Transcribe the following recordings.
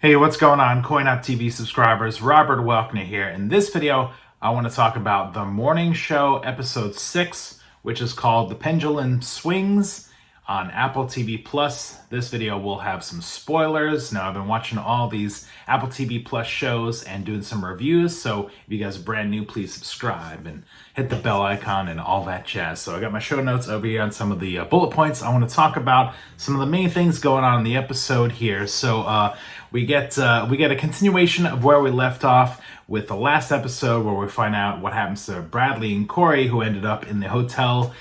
Hey, what's going on, CoinOpTV subscribers? Robert Welkner here. In this video, I want to talk about the morning show episode 6, which is called The Pendulum Swings on Apple TV Plus. This video will have some spoilers. Now, I've been watching all these Apple TV Plus shows and doing some reviews, so if you guys are brand new, please subscribe and hit the bell icon and all that jazz. So I got my show notes over here on some of the bullet points. I want to talk about some of the main things going on in the episode here. So we get a continuation of where we left off with the last episode, where we find out what happens to Bradley and Corey, who ended up in the hotel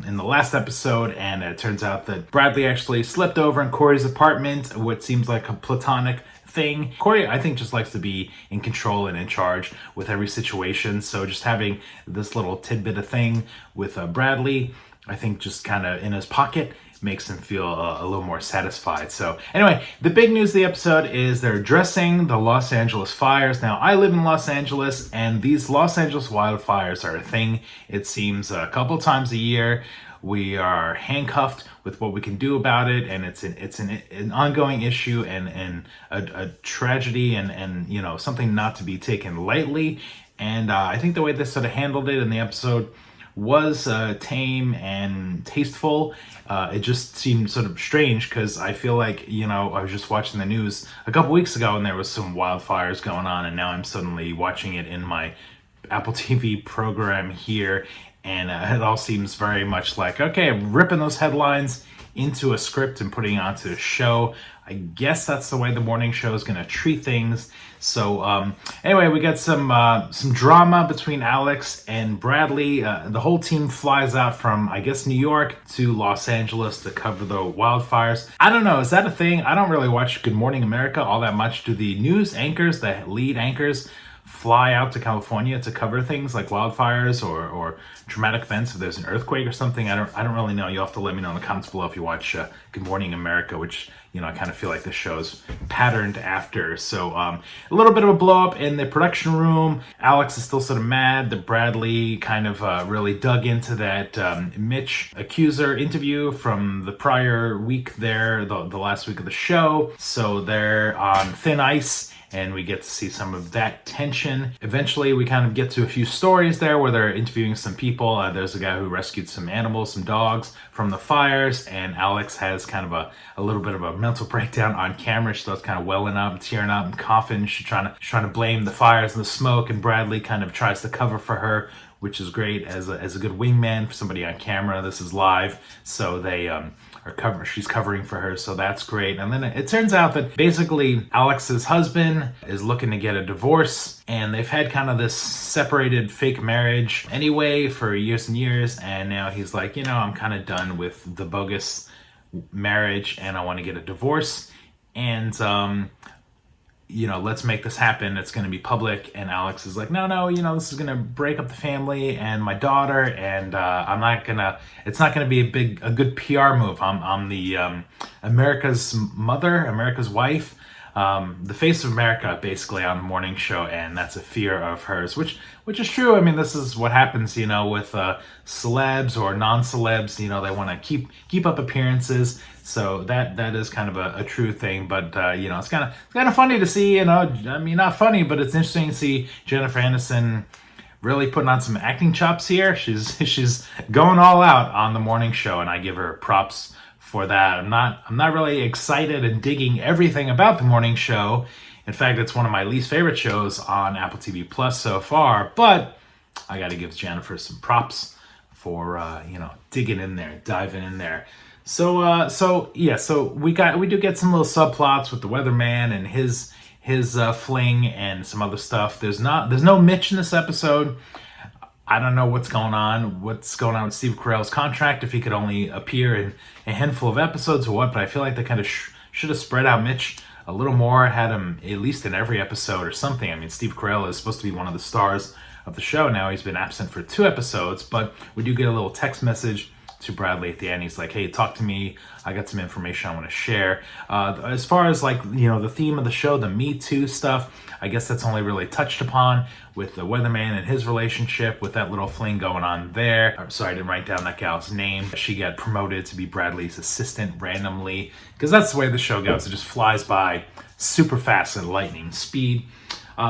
in the last episode, and it turns out that Bradley actually slept over in Corey's apartment, what seems like a platonic thing. Corey, I think, just likes to be in control and in charge with every situation, so just having this little tidbit of thing with Bradley, I think, just kind of in his pocket makes him feel a little more satisfied. So anyway, the big news of the episode is they're addressing the Los Angeles fires. Now, I live in Los Angeles, and these Los Angeles wildfires are a thing. It seems a couple times a year we are handcuffed with what we can do about it, and it's an ongoing issue and a tragedy and you know, something not to be taken lightly. And I think the way they sort of handled it in the episode was tame and tasteful. It just seemed sort of strange because I feel like, you know, I was just watching the news a couple weeks ago and there was some wildfires going on, and now I'm suddenly watching it in my Apple TV program here, and it all seems very much like, okay, ripping those headlines into a script and putting it onto a show. I guess that's the way the morning show is going to treat things. So anyway, we got some drama between Alex and Bradley. The whole team flies out from, I guess, New York to Los Angeles to cover the wildfires. I don't know, is that a thing? I don't really watch Good Morning America all that much. Do the news anchors, the lead anchors, fly out to California to cover things like wildfires or dramatic events if there's an earthquake or something? I don't really know. You'll have to let me know in the comments below if you watch Good Morning America, which, you know, I kind of feel like this show is patterned after. So a little bit of a blow up in the production room. Alex is still sort of mad that Bradley kind of really dug into that Mitch accuser interview from the prior week there, the last week of the show. So they're on thin ice, and we get to see some of that tension. Eventually, we kind of get to a few stories there where they're interviewing some people. There's a guy who rescued some animals, some dogs from the fires, and Alex has kind of a little bit of a mental breakdown on camera. She starts kind of welling up, tearing up, and coughing. She's trying to blame the fires and the smoke, and Bradley kind of tries to cover for her, which is great as a good wingman for somebody on camera. This is live, so they she's covering for her, so that's great. And then it turns out that basically Alex's husband is looking to get a divorce, and they've had kind of this separated fake marriage anyway for years and years, and now he's like, you know, I'm kind of done with the bogus marriage and I want to get a divorce, and you know, let's make this happen. It's going to be public. And Alex is like, no, you know, this is going to break up the family and my daughter, and it's not going to be a good PR move. I'm the America's mother, America's wife, the face of America, basically, on the morning show, and that's a fear of hers, which is true. I mean, this is what happens, you know, with celebs or non-celebs. You know, they want to keep up appearances. So that is kind of a true thing, but you know, it's kind of funny to see. You know, I mean, not funny, but it's interesting to see Jennifer Aniston really putting on some acting chops here. She's going all out on the morning show, and I give her props for that. I'm not really excited and digging everything about the morning show. In fact, it's one of my least favorite shows on Apple TV Plus so far. But I got to give Jennifer some props for you know, digging in there, diving in there. So we do get some little subplots with the weatherman and his fling and some other stuff. There's no Mitch in this episode. I don't know what's going on with Steve Carell's contract, if he could only appear in a handful of episodes or what, but I feel like they kind of should have spread out Mitch a little more, had him at least in every episode or something. I mean, Steve Carell is supposed to be one of the stars of the show now. He's been absent for 2 episodes, but we do get a little text message to Bradley at the end. He's like, hey, talk to me. I got some information I want to share. As far as, like, you know, the theme of the show, the Me Too stuff, I guess that's only really touched upon with the weatherman and his relationship with that little fling going on there. Sorry, I didn't write down that gal's name. She got promoted to be Bradley's assistant randomly, because that's the way the show goes. It just flies by super fast at lightning speed.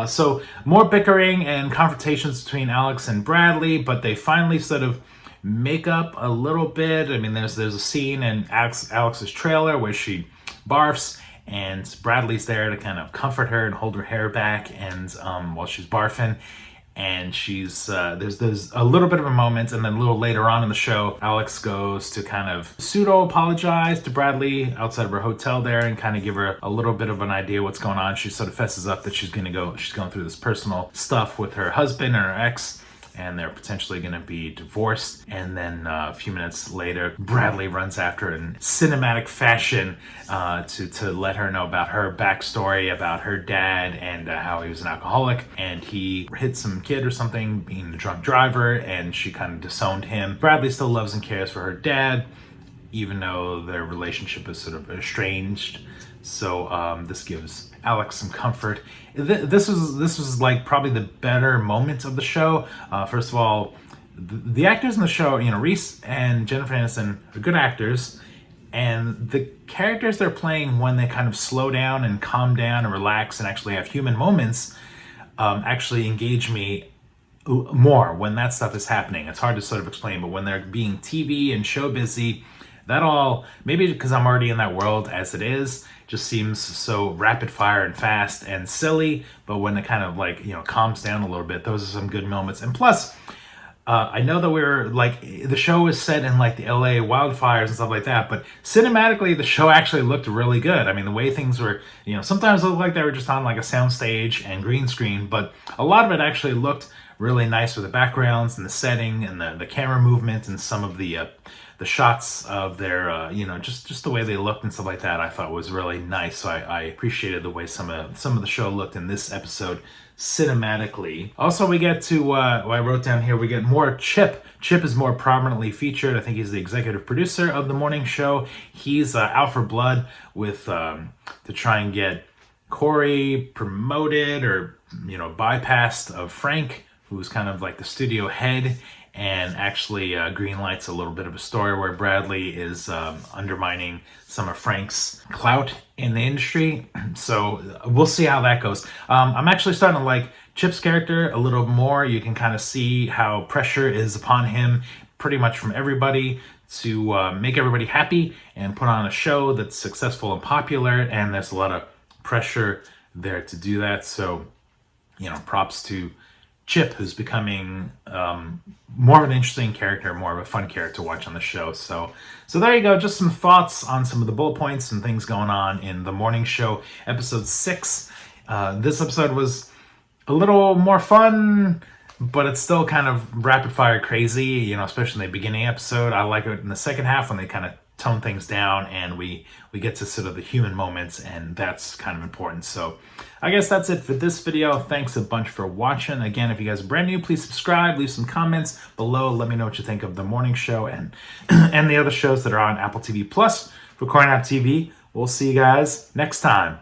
So more bickering and confrontations between Alex and Bradley, but they finally sort of make up a little bit. I mean, there's a scene in Alex's trailer where she barfs, and Bradley's there to kind of comfort her and hold her hair back, and while she's barfing. And she's there's a little bit of a moment, and then a little later on in the show, Alex goes to kind of pseudo apologize to Bradley outside of her hotel there, and kind of give her a little bit of an idea what's going on. She sort of fesses up that she's going through this personal stuff with her husband and her ex, and they're potentially going to be divorced. And then a few minutes later, Bradley runs after her in cinematic fashion to let her know about her backstory, about her dad, and how he was an alcoholic, and he hit some kid or something being a drunk driver, and she kind of disowned him. Bradley still loves and cares for her dad, even though their relationship is sort of estranged. So this gives Alex some comfort. This was like probably the better moment of the show. First of all, the actors in the show, Reese and Jennifer Aniston are good actors, and the characters they're playing when they kind of slow down and calm down and relax and actually have human moments actually engage me more when that stuff is happening. It's hard to sort of explain, but when they're being TV and show busy, that all, maybe because I'm already in that world as it is, just seems so rapid fire and fast and silly. But when it kind of calms down a little bit, those are some good moments. And plus, I know that we're the show is set in the LA wildfires and stuff like that, but cinematically the show actually looked really good. I mean, the way things were, sometimes it looked like they were just on a soundstage and green screen, but a lot of it actually looked really nice with the backgrounds and the setting and the camera movement and some of the shots of their, just the way they looked and stuff like that, I thought was really nice. So I appreciated the way some of the show looked in this episode cinematically. Also, we get to, I wrote down here, we get more Chip. Chip is more prominently featured. I think he's the executive producer of the morning show. He's out for blood with, to try and get Corey promoted or, bypassed of Frank, who's kind of like the studio head, and actually greenlights a little bit of a story where Bradley is undermining some of Frank's clout in the industry. So we'll see how that goes. I'm actually starting to like Chip's character a little more. You can kind of see how pressure is upon him pretty much from everybody to make everybody happy and put on a show that's successful and popular, and there's a lot of pressure there to do that. So, props to Chip, who's becoming more of an interesting character, more of a fun character to watch on the show. So there you go. Just some thoughts on some of the bullet points and things going on in the morning show, episode 6. This episode was a little more fun, but it's still kind of rapid fire crazy, especially in the beginning episode. I like it in the second half when they kind of tone things down and we get to sort of the human moments, and that's kind of important. So I guess that's it for this video. Thanks a bunch for watching. Again, if you guys are brand new, please subscribe, leave some comments below. Let me know what you think of the morning show and and the other shows that are on Apple TV Plus for CoinOpTV. We'll see you guys next time.